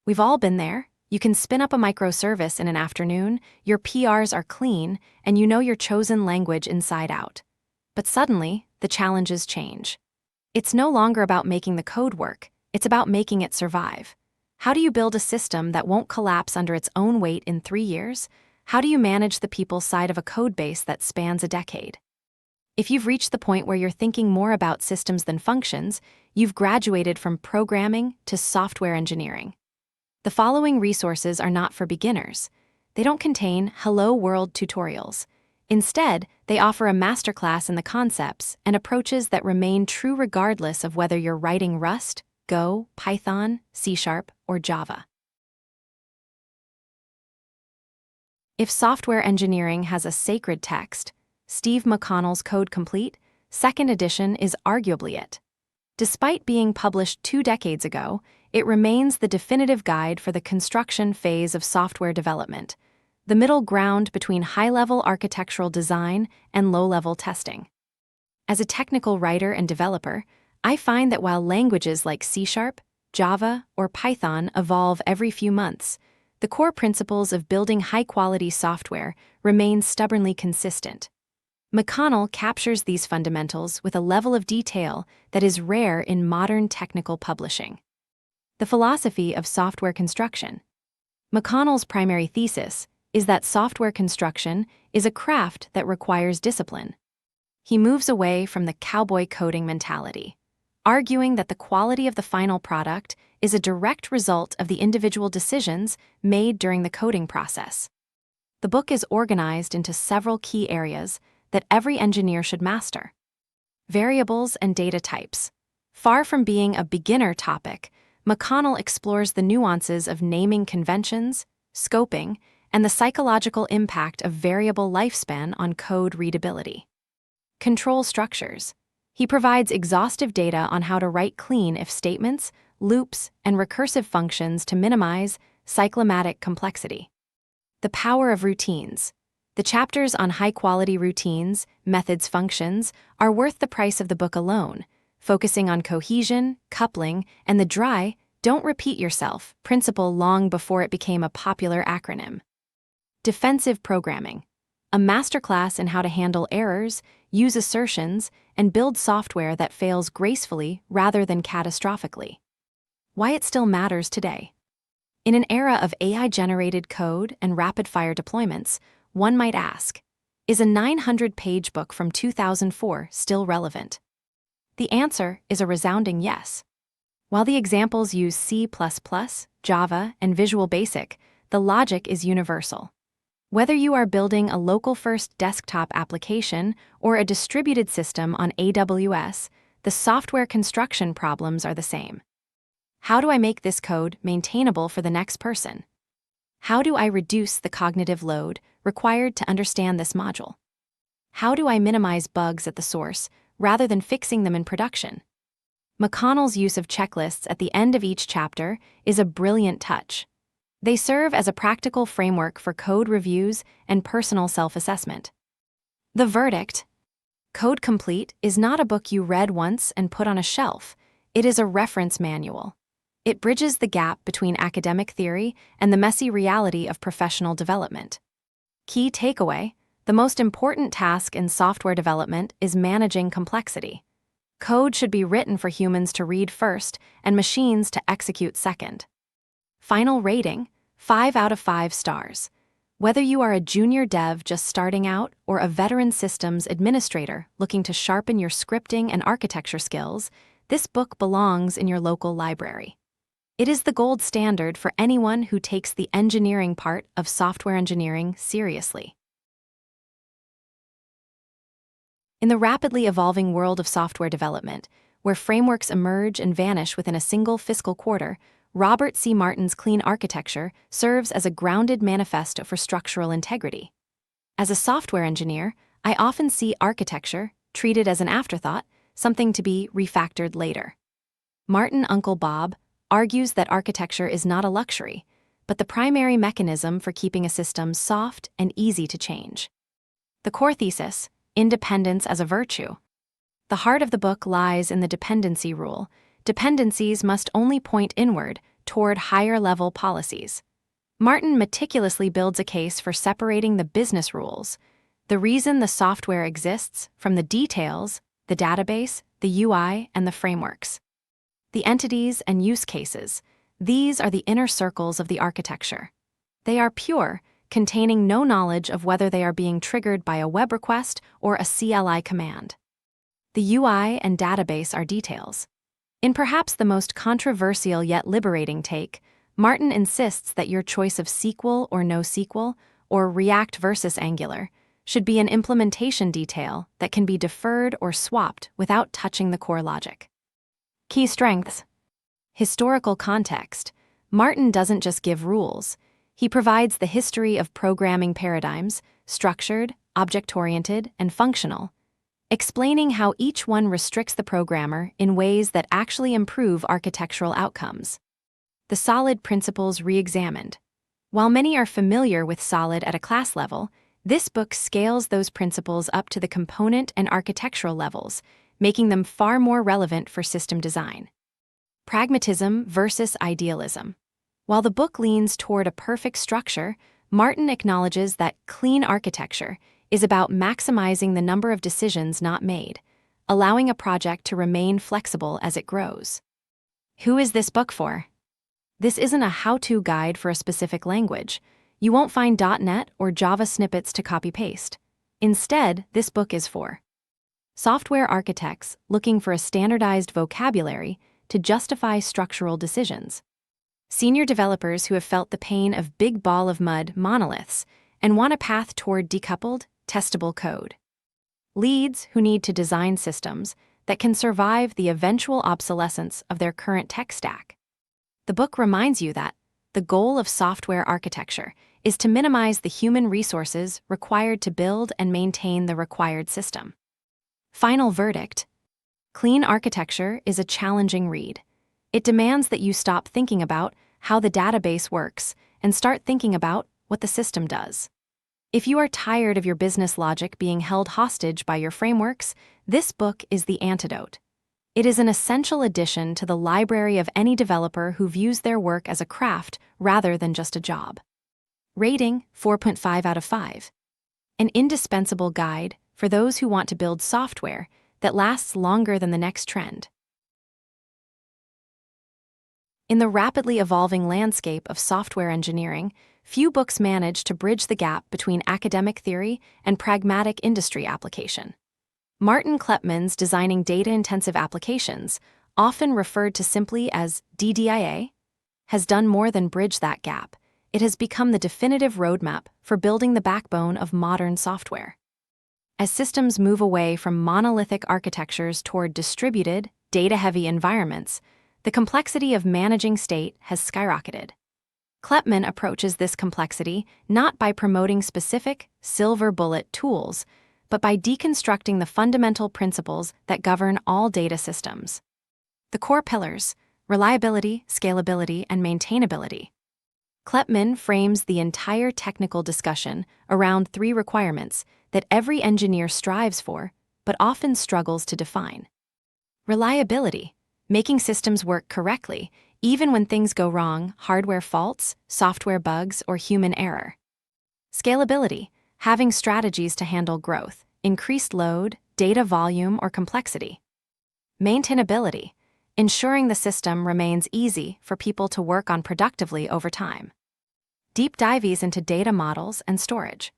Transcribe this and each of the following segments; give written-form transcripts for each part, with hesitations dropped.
We've all been there. You can spin up a microservice in an afternoon, your PRs are clean, and you know your chosen language inside out. But suddenly, the challenges change. It's no longer about making the code work, it's about making it survive. How do you build a system that won't collapse under its own weight in 3 years? How do you manage the people side of a code base that spans a decade? If you've reached the point where you're thinking more about systems than functions, you've graduated from programming to software engineering. The following resources are not for beginners. They don't contain Hello World tutorials. Instead, they offer a masterclass in the concepts and approaches that remain true regardless of whether you're writing Rust, Go, Python, C#, or Java. If software engineering has a sacred text, Steve McConnell's Code Complete, 2nd edition is arguably it. Despite being published 2 decades ago, it remains the definitive guide for the construction phase of software development, the middle ground between high-level architectural design and low-level testing. As a technical writer and developer, I find that while languages like C#, Java, or Python evolve every few months, the core principles of building high-quality software remain stubbornly consistent. McConnell captures these fundamentals with a level of detail that is rare in modern technical publishing. The philosophy of software construction. McConnell's primary thesis is that software construction is a craft that requires discipline. He moves away from the cowboy coding mentality, arguing that the quality of the final product is a direct result of the individual decisions made during the coding process. The book is organized into several key areas that every engineer should master. Variables and data types. Far from being a beginner topic, McConnell explores the nuances of naming conventions, scoping, and the psychological impact of variable lifespan on code readability. Control structures. He provides exhaustive data on how to write clean if statements, loops, and recursive functions to minimize cyclomatic complexity. The power of routines. The chapters on high-quality routines, methods, functions are worth the price of the book alone, focusing on cohesion, coupling, and the dry, don't repeat yourself principle long before it became a popular acronym. Defensive programming. A masterclass in how to handle errors, use assertions, and build software that fails gracefully rather than catastrophically. Why it still matters today. In an era of AI-generated code and rapid-fire deployments, one might ask, is a 900-page book from 2004 still relevant? The answer is a resounding yes. While the examples use C++, Java, and Visual Basic, the logic is universal. Whether you are building a local-first desktop application or a distributed system on AWS, the software construction problems are the same. How do I make this code maintainable for the next person? How do I reduce the cognitive load required to understand this module? How do I minimize bugs at the source rather than fixing them in production? McConnell's use of checklists at the end of each chapter is a brilliant touch. They serve as a practical framework for code reviews and personal self-assessment. The verdict: Code Complete is not a book you read once and put on a shelf. It is a reference manual. It bridges the gap between academic theory and the messy reality of professional development. Key takeaway: the most important task in software development is managing complexity. Code should be written for humans to read first and machines to execute second. Final rating: 5 out of 5 stars. Whether you are a junior dev just starting out or a veteran systems administrator looking to sharpen your scripting and architecture skills, this book belongs in your local library. It is the gold standard for anyone who takes the engineering part of software engineering seriously. In the rapidly evolving world of software development, where frameworks emerge and vanish within a single fiscal quarter, Robert C. Martin's Clean Architecture serves as a grounded manifesto for structural integrity. As a software engineer, I often see architecture treated as an afterthought, something to be refactored later. Martin Uncle Bob argues that architecture is not a luxury, but the primary mechanism for keeping a system soft and easy to change. The core thesis: independence as a virtue. The heart of the book lies in the dependency rule. Dependencies must only point inward, toward higher-level policies. Martin meticulously builds a case for separating the business rules, the reason the software exists, from the details, the database, the UI, and the frameworks. The entities and use cases, these are the inner circles of the architecture. They are pure, containing no knowledge of whether they are being triggered by a web request or a CLI command. The UI and database are details. In perhaps the most controversial yet liberating take, Martin insists that your choice of SQL or NoSQL, or React versus Angular, should be an implementation detail that can be deferred or swapped without touching the core logic. Key strengths. Historical context. Martin doesn't just give rules. He provides the history of programming paradigms, structured, object-oriented, and functional, explaining how each one restricts the programmer in ways that actually improve architectural outcomes. The solid principles re-examined. While many are familiar with solid at a class level, this book scales those principles up to the component and architectural levels, making them far more relevant for system design. Pragmatism versus idealism. While the book leans toward a perfect structure, Martin acknowledges that clean architecture is about maximizing the number of decisions not made, allowing a project to remain flexible as it grows. Who is this book for? This isn't a how-to guide for a specific language. You won't find .NET or Java snippets to copy-paste. Instead, this book is for software architects looking for a standardized vocabulary to justify structural decisions, senior developers who have felt the pain of big ball of mud monoliths and want a path toward decoupled, testable code, leads who need to design systems that can survive the eventual obsolescence of their current tech stack. The book reminds you that the goal of software architecture is to minimize the human resources required to build and maintain the required system. Final verdict. Clean architecture is a challenging read. It demands that you stop thinking about how the database works and start thinking about what the system does. If you are tired of your business logic being held hostage by your frameworks, this book is the antidote. It is an essential addition to the library of any developer who views their work as a craft rather than just a job. Rating 4.5 out of 5. An indispensable guide for those who want to build software that lasts longer than the next trend. In the rapidly evolving landscape of software engineering, few books manage to bridge the gap between academic theory and pragmatic industry application. Martin Kleppmann's Designing Data-Intensive Applications, often referred to simply as DDIA, has done more than bridge that gap. It has become the definitive roadmap for building the backbone of modern software. As systems move away from monolithic architectures toward distributed, data-heavy environments, the complexity of managing state has skyrocketed. Kleppmann approaches this complexity not by promoting specific, silver bullet tools, but by deconstructing the fundamental principles that govern all data systems. The core pillars: reliability, scalability, and maintainability. Kleppmann frames the entire technical discussion around three requirements that every engineer strives for, but often struggles to define. Reliability, making systems work correctly, even when things go wrong, hardware faults, software bugs, or human error. Scalability, having strategies to handle growth, increased load, data volume, or complexity. Maintainability, ensuring the system remains easy for people to work on productively over time. Deep dives into data models and storage.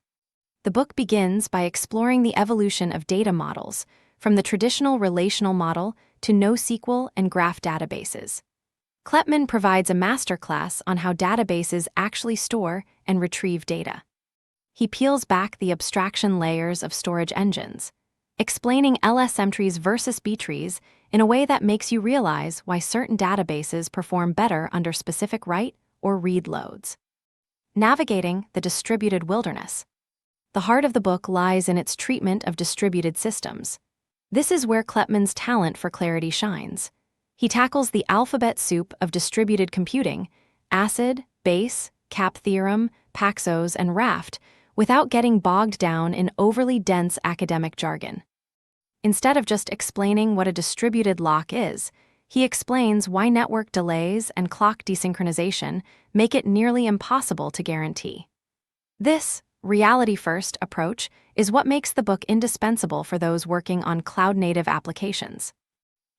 The book begins by exploring the evolution of data models, from the traditional relational model to NoSQL and graph databases. Kleppmann provides a masterclass on how databases actually store and retrieve data. He peels back the abstraction layers of storage engines, explaining LSM trees versus B trees in a way that makes you realize why certain databases perform better under specific write or read loads. Navigating the distributed wilderness. The heart of the book lies in its treatment of distributed systems. This is where Kleppmann's talent for clarity shines. He tackles the alphabet soup of distributed computing, ACID, BASE, CAP theorem, Paxos, and Raft, without getting bogged down in overly dense academic jargon. Instead of just explaining what a distributed lock is, he explains why network delays and clock desynchronization make it nearly impossible to guarantee. This reality-first approach is what makes the book indispensable for those working on cloud-native applications.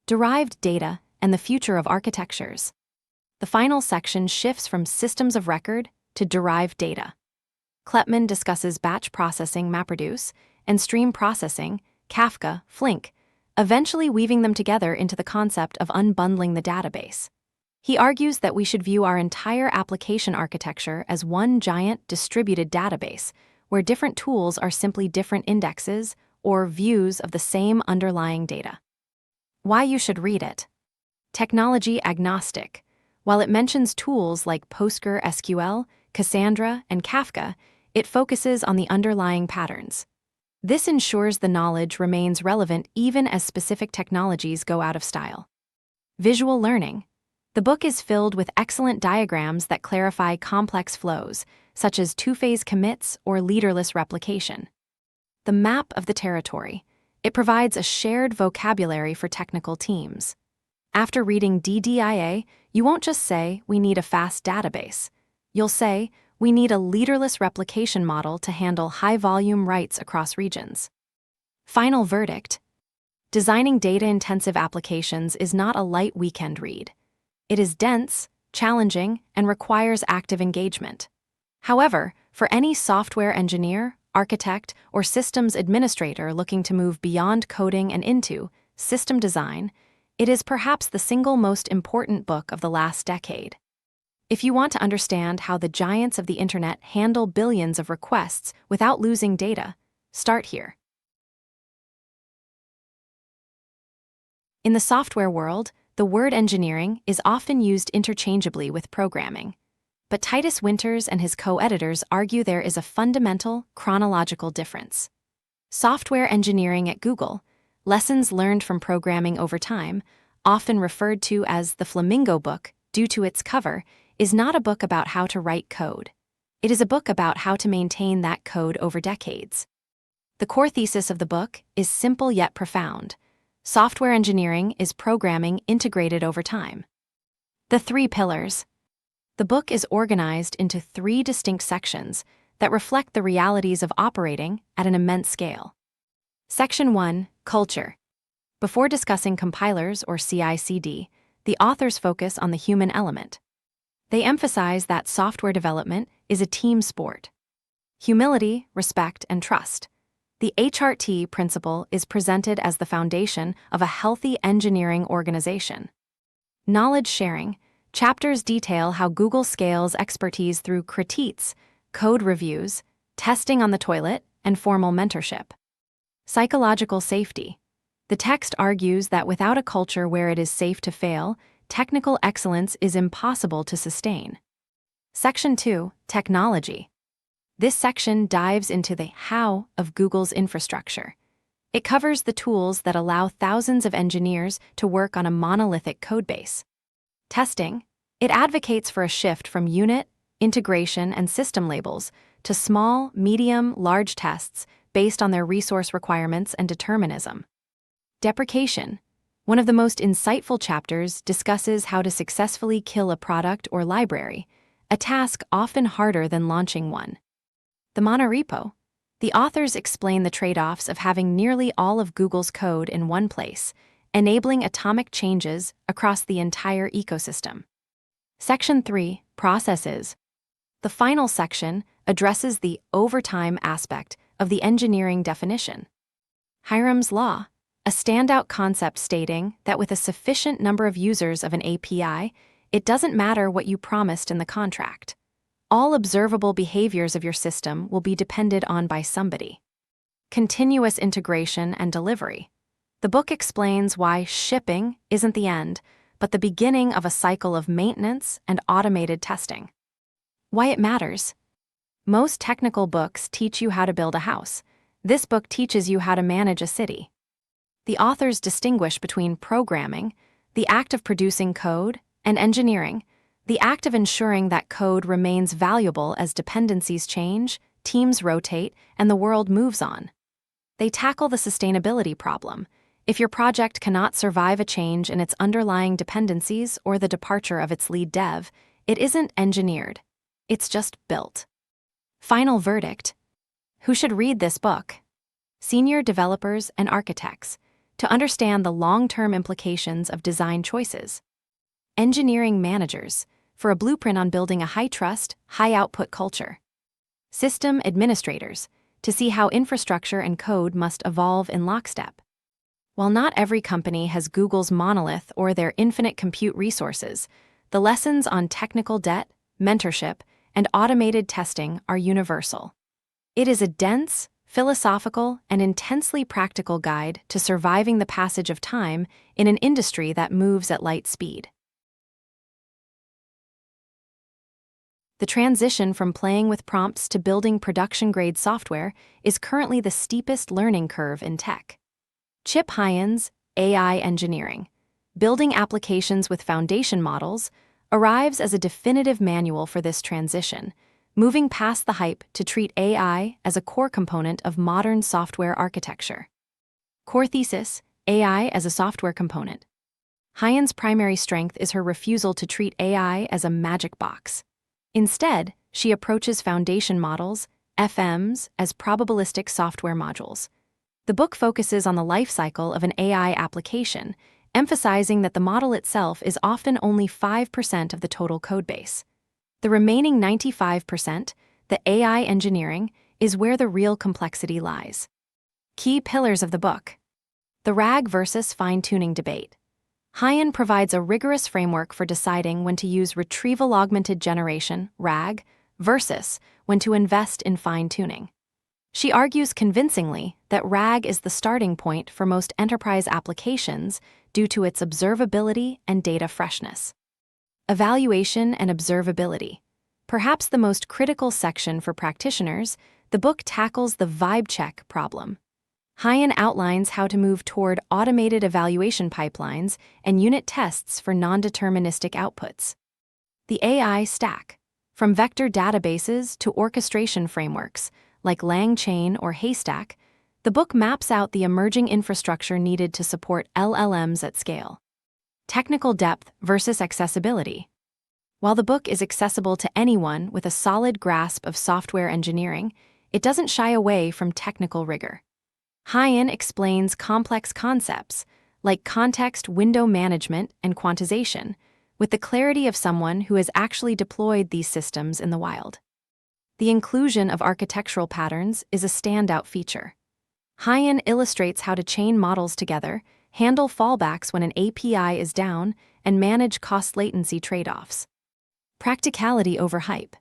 Derived data and the future of architectures. The final section shifts from systems of record to derived data. Kleppman discusses batch processing, MapReduce, and stream processing, Kafka, Flink, eventually weaving them together into the concept of unbundling the database. He argues that we should view our entire application architecture as one giant distributed database, where different tools are simply different indexes or views of the same underlying data. Why you should read it. Technology agnostic. While it mentions tools like PostgreSQL, Cassandra, and Kafka, it focuses on the underlying patterns. This ensures the knowledge remains relevant even as specific technologies go out of style. Visual learning. The book is filled with excellent diagrams that clarify complex flows, such as two-phase commits or leaderless replication. The map of the territory. It provides a shared vocabulary for technical teams. After reading DDIA, you won't just say, "We need a fast database." You'll say, "We need a leaderless replication model to handle high-volume writes across regions." Final verdict. Designing data-intensive applications is not a light weekend read. It is dense, challenging, and requires active engagement. However, for any software engineer, architect, or systems administrator looking to move beyond coding and into system design, it is perhaps the single most important book of the last decade. If you want to understand how the giants of the internet handle billions of requests without losing data, start here. In the software world, the word engineering is often used interchangeably with programming. But Titus Winters and his co-editors argue there is a fundamental, chronological difference. Software engineering at Google, lessons learned from programming over time, often referred to as the Flamingo Book due to its cover, is not a book about how to write code. It is a book about how to maintain that code over decades. The core thesis of the book is simple yet profound. Software engineering is programming integrated over time. The 3 pillars. The book is organized into 3 distinct sections that reflect the realities of operating at an immense scale. Section 1, Culture. Before discussing compilers or CI/CD, the authors focus on the human element. They emphasize that software development is a team sport. Humility, respect, and trust. The HRT principle is presented as the foundation of a healthy engineering organization. Knowledge sharing. Chapters detail how Google scales expertise through critiques, code reviews, testing on the toilet, and formal mentorship. Psychological safety. The text argues that without a culture where it is safe to fail, technical excellence is impossible to sustain. Section 2, Technology. This section dives into the how of Google's infrastructure. It covers the tools that allow thousands of engineers to work on a monolithic codebase. Testing. It advocates for a shift from unit, integration, and system labels to small, medium, large tests based on their resource requirements and determinism. Deprecation. One of the most insightful chapters discusses how to successfully kill a product or library, a task often harder than launching one. The monorepo. The authors explain the trade-offs of having nearly all of Google's code in one place, enabling atomic changes across the entire ecosystem. Section 3, Processes. The final section addresses the overtime aspect of the engineering definition. Hiram's Law, a standout concept stating that with a sufficient number of users of an API, it doesn't matter what you promised in the contract. All observable behaviors of your system will be depended on by somebody. Continuous integration and delivery. The book explains why shipping isn't the end, but the beginning of a cycle of maintenance and automated testing. Why it matters. Most technical books teach you how to build a house. This book teaches you how to manage a city. The authors distinguish between programming, the act of producing code, and engineering, the act of ensuring that code remains valuable as dependencies change, teams rotate, and the world moves on. They tackle the sustainability problem, If your project cannot survive a change in its underlying dependencies or the departure of its lead dev, it isn't engineered. It's just built. Final verdict: who should read this book? Senior developers and architects, to understand the long-term implications of design choices. Engineering managers, for a blueprint on building a high-trust, high-output culture. System administrators, to see how infrastructure and code must evolve in lockstep. While not every company has Google's monolith or their infinite compute resources, the lessons on technical debt, mentorship, and automated testing are universal. It is a dense, philosophical, and intensely practical guide to surviving the passage of time in an industry that moves at light speed. The transition from playing with prompts to building production-grade software is currently the steepest learning curve in tech. Chip Hyen's AI Engineering, Building Applications with Foundation Models, arrives as a definitive manual for this transition, moving past the hype to treat AI as a core component of modern software architecture. Core thesis: AI as a software component. Hyen's primary strength is her refusal to treat AI as a magic box. Instead, she approaches foundation models, FMs, as probabilistic software modules. The book focuses on the life cycle of an AI application, emphasizing that the model itself is often only 5% of the total codebase. The remaining 95%, the AI engineering, is where the real complexity lies. Key pillars of the book: the RAG versus fine-tuning debate. Hyen provides a rigorous framework for deciding when to use retrieval-augmented generation, RAG, versus when to invest in fine-tuning. She argues convincingly that RAG is the starting point for most enterprise applications due to its observability and data freshness. Evaluation and observability. Perhaps the most critical section for practitioners, the book tackles the vibe check problem. Hyen outlines how to move toward automated evaluation pipelines and unit tests for non-deterministic outputs. The AI stack. From vector databases to orchestration frameworks, like LangChain or Haystack, the book maps out the emerging infrastructure needed to support LLMs at scale. Technical depth versus accessibility. While the book is accessible to anyone with a solid grasp of software engineering, it doesn't shy away from technical rigor. Hyen explains complex concepts, like context window management and quantization, with the clarity of someone who has actually deployed these systems in the wild. The inclusion of architectural patterns is a standout feature. Hyen illustrates how to chain models together, handle fallbacks when an API is down, and manage cost-latency trade-offs. Practicality over hype.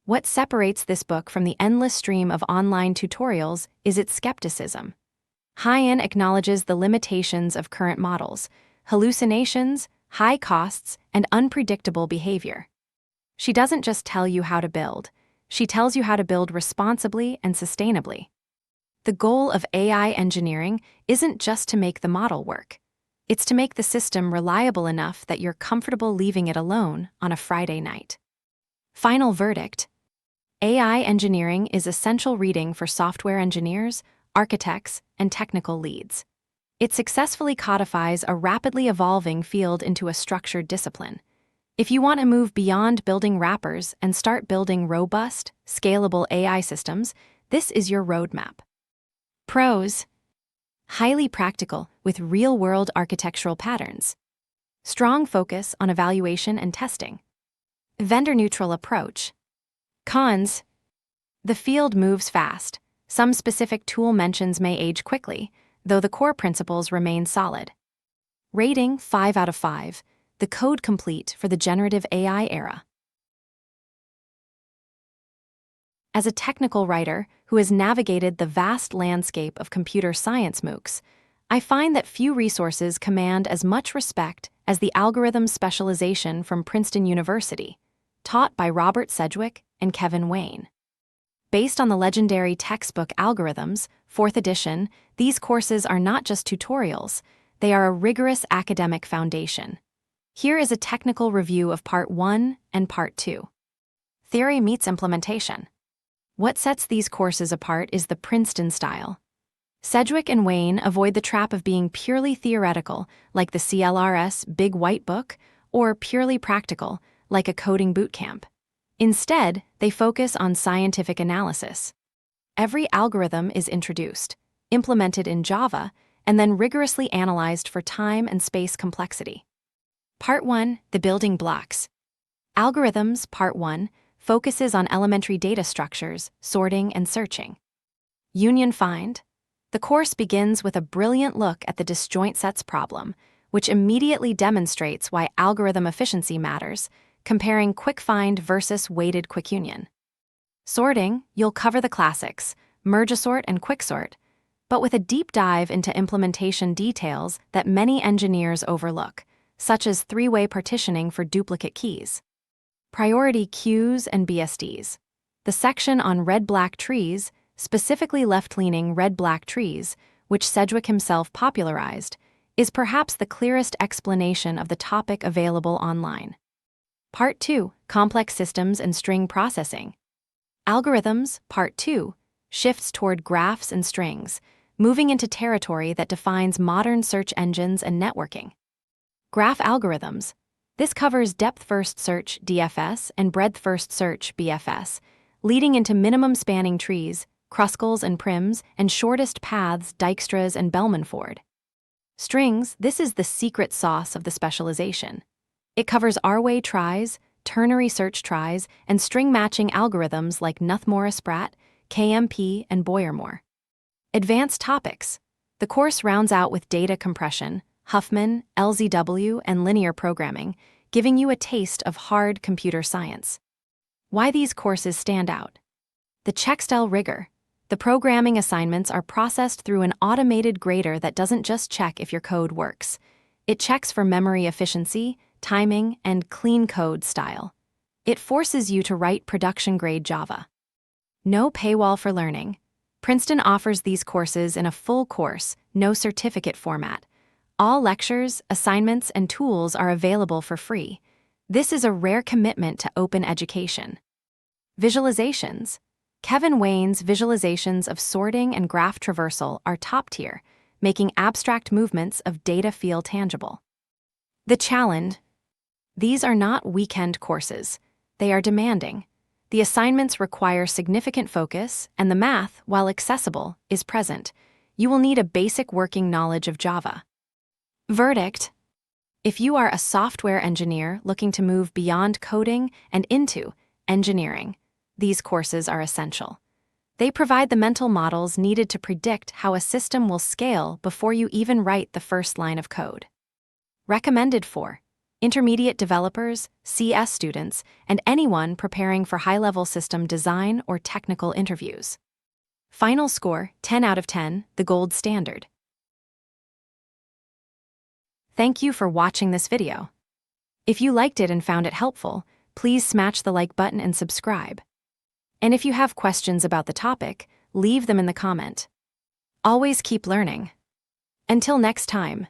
What separates this book from the endless stream of online tutorials is its skepticism. Hyen acknowledges the limitations of current models: hallucinations, high costs, and unpredictable behavior. She doesn't just tell you how to build. She tells you how to build responsibly and sustainably. The goal of AI engineering isn't just to make the model work. It's to make the system reliable enough that you're comfortable leaving it alone on a Friday night. Final verdict: AI engineering is essential reading for software engineers, architects, and technical leads. It successfully codifies a rapidly evolving field into a structured discipline. If you want to move beyond building wrappers and start building robust, scalable AI systems, this is your roadmap. Pros: highly practical with real-world architectural patterns. Strong focus on evaluation and testing. Vendor-neutral approach. Cons: the field moves fast. Some specific tool mentions may age quickly, though the core principles remain solid. Rating 5 out of 5. The code complete for the generative AI era. As a technical writer who has navigated the vast landscape of computer science MOOCs, I find that few resources command as much respect as the algorithm specialization from Princeton University, taught by Robert Sedgwick and Kevin Wayne. Based on the legendary textbook Algorithms, 4th edition, these courses are not just tutorials, they are a rigorous academic foundation. Here is a technical review of Part 1 and Part 2. Theory meets implementation. What sets these courses apart is the Princeton style. Sedgwick and Wayne avoid the trap of being purely theoretical, like the CLRS Big White Book, or purely practical, like a coding bootcamp. Instead, they focus on scientific analysis. Every algorithm is introduced, implemented in Java, and then rigorously analyzed for time and space complexity. Part 1, The Building Blocks. Algorithms, Part 1, focuses on elementary data structures, sorting, and searching. Union Find. The course begins with a brilliant look at the disjoint sets problem, which immediately demonstrates why algorithm efficiency matters, comparing quick find versus weighted quick union. Sorting, you'll cover the classics, merge-sort and quicksort, but with a deep dive into implementation details that many engineers overlook, such as three-way partitioning for duplicate keys. Priority queues and BSDs. The section on red-black trees, specifically left-leaning red-black trees, which Sedgwick himself popularized, is perhaps the clearest explanation of the topic available online. Part 2, Complex Systems and String Processing. Algorithms, Part 2, shifts toward graphs and strings, moving into territory that defines modern search engines and networking. Graph algorithms. This covers depth-first search, DFS, and breadth-first search, BFS, leading into minimum spanning trees, Kruskal's and Prim's, and shortest paths, Dijkstra's and Bellman-Ford. Strings, this is the secret sauce of the specialization. It covers R-way tries, ternary search tries, and string matching algorithms like Knuth-Morris-Spratt, KMP, and Boyer-Moore. Advanced topics. The course rounds out with data compression, Huffman, LZW, and linear programming, giving you a taste of hard computer science. Why these courses stand out. The check-style rigor. The programming assignments are processed through an automated grader that doesn't just check if your code works. It checks for memory efficiency, timing, and clean code style. It forces you to write production-grade Java. No paywall for learning. Princeton offers these courses in a full course, no certificate format. All lectures, assignments, and tools are available for free. This is a rare commitment to open education. Visualizations. Kevin Wayne's visualizations of sorting and graph traversal are top tier, making abstract movements of data feel tangible. The challenge. These are not weekend courses. They are demanding. The assignments require significant focus, and the math, while accessible, is present. You will need a basic working knowledge of Java. Verdict. If you are a software engineer looking to move beyond coding and into engineering, these courses are essential. They provide the mental models needed to predict how a system will scale before you even write the first line of code. Recommended for intermediate developers, CS students, and anyone preparing for high-level system design or technical interviews. Final score, 10 out of 10, the gold standard. Thank you for watching this video. If you liked it and found it helpful, please smash the like button and subscribe. And if you have questions about the topic, leave them in the comment. Always keep learning. Until next time.